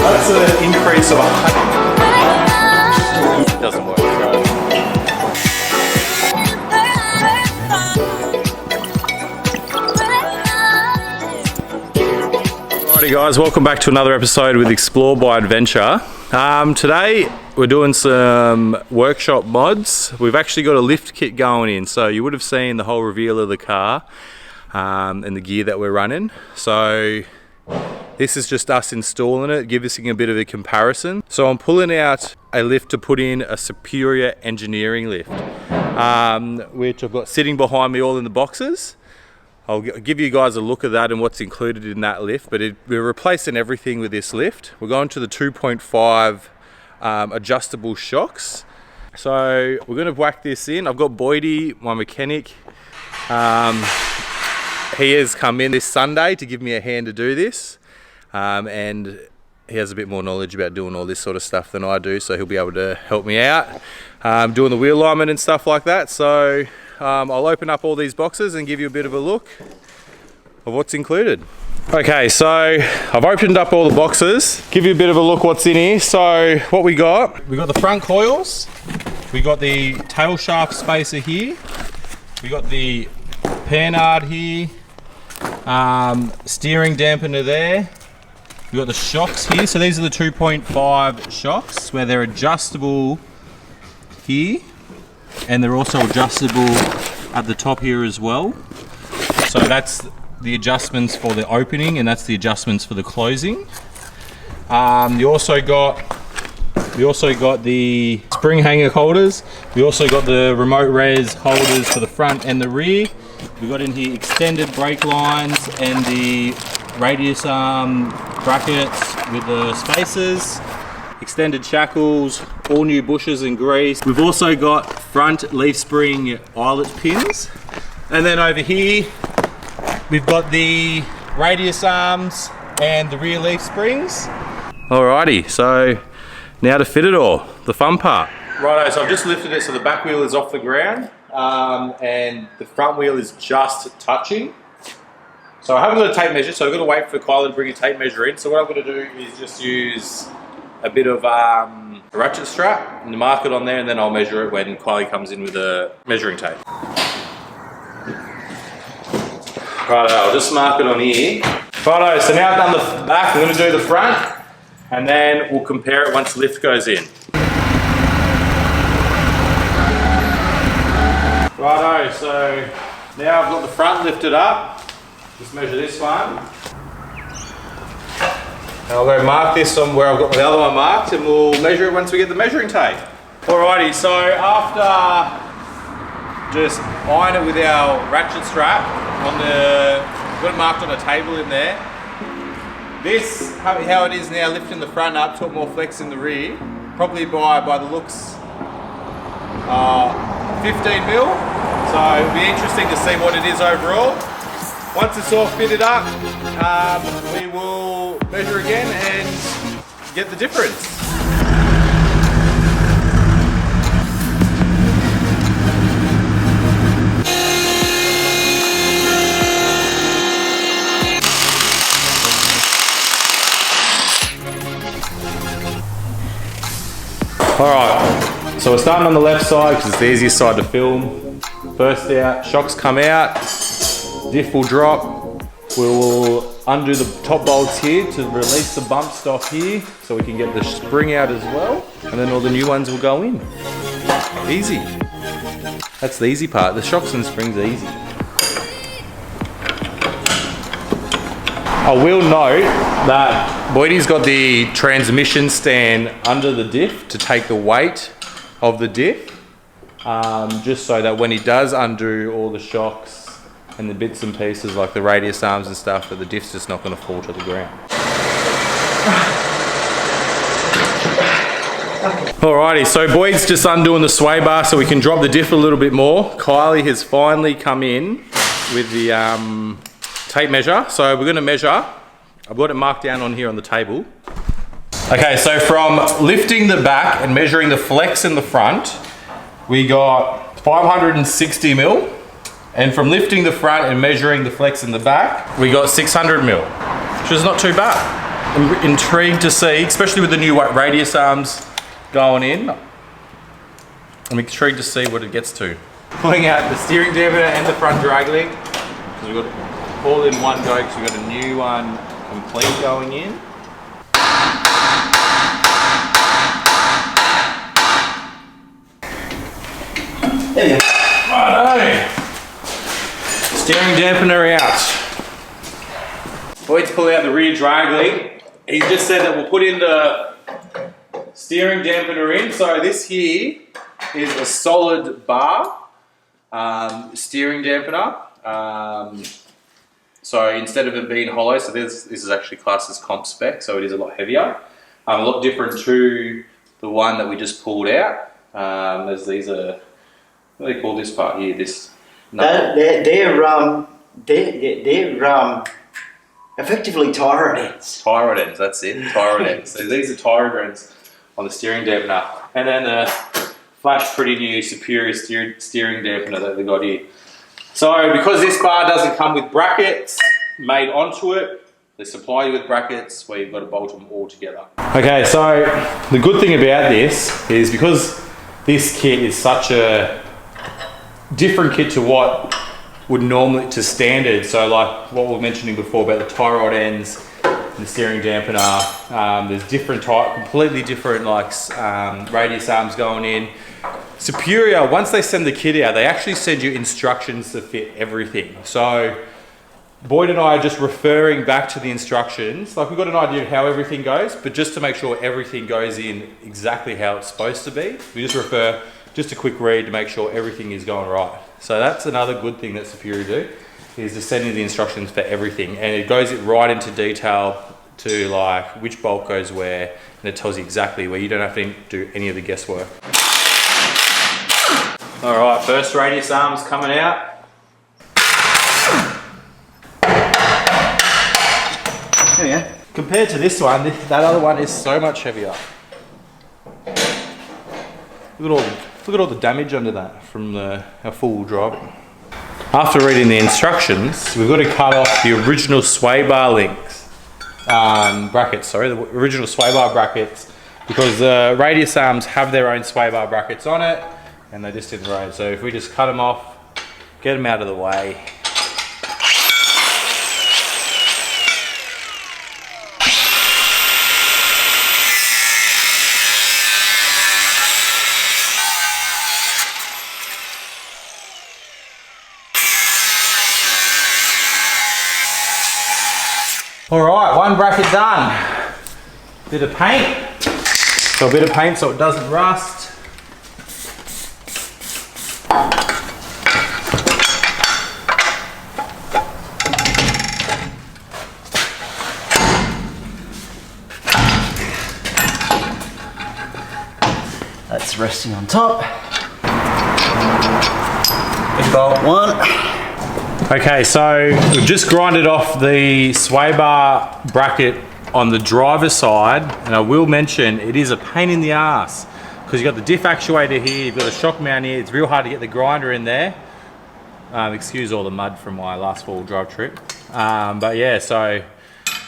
That's an increase of 100. It doesn't work. Alrighty guys, welcome back to another episode with Explore by Adventure. Today we're doing some workshop mods. We've actually got a lift kit going in, so you would have seen the whole reveal of the car and the gear that we're running. So this is just us installing it, giving us a bit of a comparison. So I'm pulling out a lift to put in a Superior Engineering lift, which I've got sitting behind me all in the boxes. I'll give you guys a look at that and what's included in that lift, but we're replacing everything with this lift. We're going to the 2.5 adjustable shocks. So we're going to whack this in. I've got Boydie, my mechanic. He has come in this Sunday to give me a hand to do this. And he has a bit more knowledge about doing all this sort of stuff than I do, so he'll be able to help me out doing the wheel alignment and stuff like that. So I'll open up all these boxes and give you a bit of a look of what's included. Okay, so I've opened up all the boxes, give you a bit of a look what's in here. So what we got the front coils, we got the tail shaft spacer here, we got the panard here, steering dampener there. We've got the shocks here. So these are the 2.5 shocks where they're adjustable here and they're also adjustable at the top here as well. So that's the adjustments for the opening and that's the adjustments for the closing. You also got the spring hanger holders. We also got the remote res holders for the front and the rear. We got in here extended brake lines and the radius arm brackets with the spacers, extended shackles, all new bushes and grease. We've also got front leaf spring eyelet pins, and then over here we've got the radius arms and the rear leaf springs. Alrighty, so now to fit it all, the fun part. Righto, so I've just lifted it so the back wheel is off the ground and the front wheel is just touching. So I haven't got a tape measure, so I've got to wait for Kyla to bring a tape measure in. So what I'm going to do is just use a bit of a ratchet strap and mark it on there, and then I'll measure it when Kyla comes in with a measuring tape. Righto, I'll just mark it on here. Righto, so now I've done the back, I'm going to do the front, and then we'll compare it once the lift goes in. Righto, so now I've got the front lifted up. Just measure this one. And I'll go mark this on where I've got the other one marked, and we'll measure it once we get the measuring tape. Alrighty, so after just iron it with our ratchet strap on got it marked on a table in there. This, how it is now, lifting the front up, took more flex in the rear, probably by the looks 15 mil. So it'll be interesting to see what it is overall. Once it's all fitted up, we will measure again and get the difference. Alright, so we're starting on the left side because it's the easiest side to film. First out, shocks come out. Diff will drop. We will undo the top bolts here to release the bump stock here so we can get the spring out as well, and then all the new ones will go in. Easy. That's the easy part. The shocks and springs are easy. I will note that Boydie's got the transmission stand under the diff to take the weight of the diff, just so that when he does undo all the shocks and the bits and pieces like the radius arms and stuff, that the diff's just not going to fall to the ground. Alrighty, so Boyd's just undoing the sway bar so we can drop the diff a little bit more. Kylie has finally come in with the tape measure. So we're going to measure. I've got it marked down on here on the table. Okay, so from lifting the back and measuring the flex in the front, we got 560 mil. And from lifting the front and measuring the flex in the back, we got 600 mil, which is not too bad. I'm intrigued to see, especially with the new radius arms going in, I'm intrigued to see what it gets to. Pulling out the steering dampener and the front drag link. So we've got all in one go because we've got a new one complete going in. There you go. Righto. Steering dampener out. Boyd's pulling out the rear drag link. He just said that we'll put in the steering dampener in. So this here is a solid bar steering dampener. So instead of it being hollow, so this is actually classed as comp spec, so it is a lot heavier. A lot different to the one that we just pulled out. There's these what do they call this part here? This. They're effectively tie rod ends. Tie rod ends, that's it. Tie rod ends. So these are tie rod ends on the steering dampener, and then the flash pretty new superior steering dampener that they got here. So because this bar doesn't come with brackets made onto it, they supply you with brackets where you've got to bolt them all together. Okay, so the good thing about this is because this kit is such a different kit to what would normally to standard. So like what we were mentioning before about the tie rod ends, the steering dampener, there's different type, completely different like radius arms going in. Superior, once they send the kit out, they actually send you instructions to fit everything. So Boyd and I are just referring back to the instructions. Like we've got an idea of how everything goes, but just to make sure everything goes in exactly how it's supposed to be, we just refer, just a quick read to make sure everything is going right. So that's another good thing that Superior do, is to send you the instructions for everything. And it goes right into detail to like which bolt goes where, and it tells you exactly where you don't have to do any of the guesswork. All right, first radius arm's coming out. There you go. Compared to this one, that other one is so much heavier. Look at all the damage under that from our full drive. After reading the instructions, we've got to cut off the original sway bar links, brackets, sorry, the original sway bar brackets, because the radius arms have their own sway bar brackets on it, and they just didn't raise. So if we just cut them off, get them out of the way. All right, one bracket done. Bit of paint. So a bit of paint so it doesn't rust. That's resting on top. Big bolt one. Okay, so we've just grinded off the sway bar bracket on the driver's side, and I will mention it is a pain in the ass because you've got the diff actuator here, you've got a shock mount here, it's real hard to get the grinder in there. Excuse all the mud from my last four-wheel drive trip. But yeah, so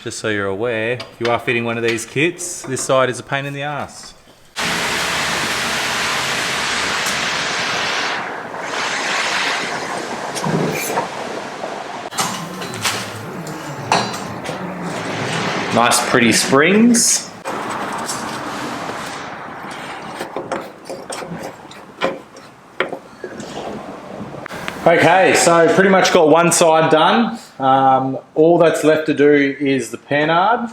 just so you're aware, if you are fitting one of these kits, this side is a pain in the ass. Nice pretty springs. Okay, so pretty much got one side done. All that's left to do is the panard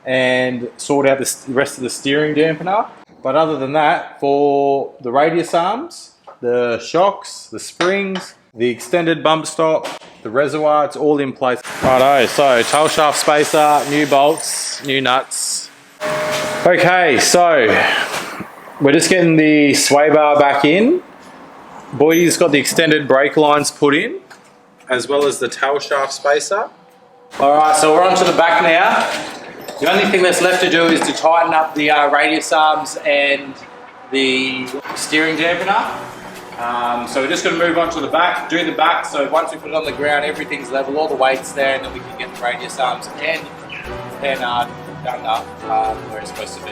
and sort out the rest of the steering dampener. But other than that, for the radius arms, the shocks, the springs, the extended bump stop, the reservoir, it's all in place. Righto, so tail shaft spacer, new bolts, new nuts. Okay, so we're just getting the sway bar back in. Boydie's got the extended brake lines put in, as well as the tail shaft spacer. All right, so we're onto the back now. The only thing that's left to do is to tighten up the radius arms and the steering dampener. So we're just going to move on to the back, do the back, so once we put it on the ground, everything's level, all the weight's there, and then we can get the radius arms and panard gunned up where it's supposed to be.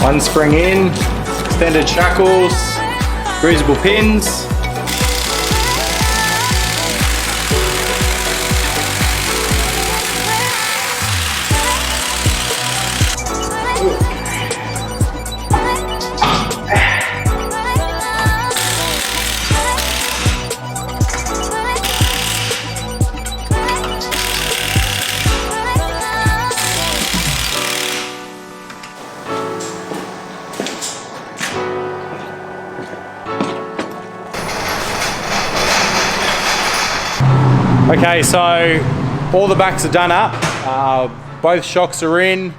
One spring in, extended shackles, greasable pins. Okay, so all the backs are done up, both shocks are in,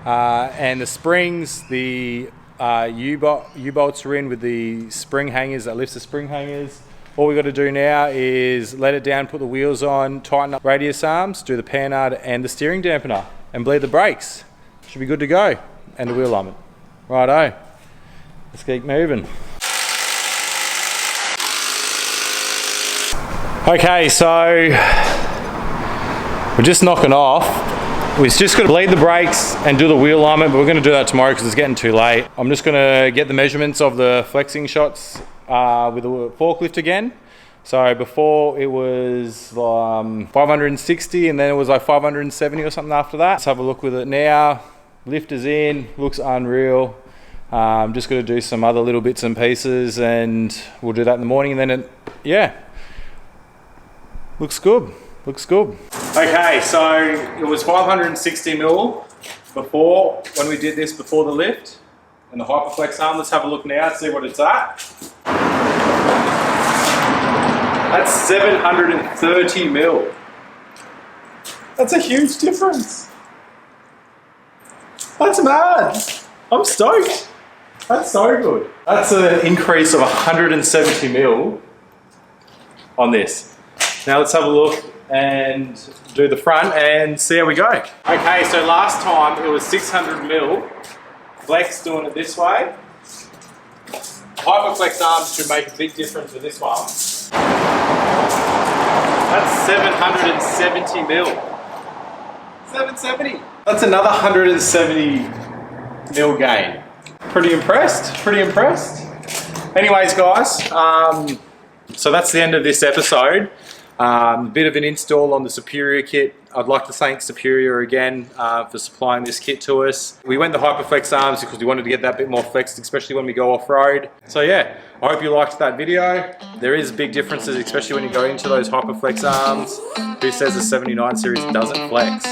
and the springs, the U-bolts are in with the spring hangers that lifts the spring hangers. All we got to do now is let it down, put the wheels on, tighten up radius arms, do the panhard and the steering dampener, and bleed the brakes. Should be good to go, and the wheel alignment. Righto, let's keep moving. Okay, so we're just knocking off. We've just got to bleed the brakes and do the wheel alignment, but we're going to do that tomorrow because it's getting too late. I'm just going to get the measurements of the flexing shots with the forklift again. So before it was 560 and then it was like 570 or something after that. Let's have a look with it now. Lift is in, looks unreal. Just got to do some other little bits and pieces and we'll do that in the morning and then yeah. Looks good, looks good. Okay, so it was 560 mil before, when we did this before the lift and the Hyperflex arm. Let's have a look now, see what it's at. That's 730 mil. That's a huge difference. That's mad. I'm stoked. That's so good. That's an increase of 170 mil on this. Now let's have a look and do the front and see how we go. Okay, so last time it was 600 mil. Flex doing it this way. Hyperflex arms should make a big difference with this one. That's 770 mil. 770. That's another 170 mil gain. Pretty impressed, pretty impressed. Anyways guys, so that's the end of this episode. A bit of an install on the Superior kit. I'd like to thank Superior again for supplying this kit to us. We went the Hyperflex arms because we wanted to get that bit more flexed, especially when we go off-road. So yeah, I hope you liked that video. There is big differences, especially when you go into those Hyperflex arms. Who says the 79 series doesn't flex?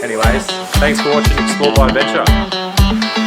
Anyways, thanks for watching Explore by Adventure.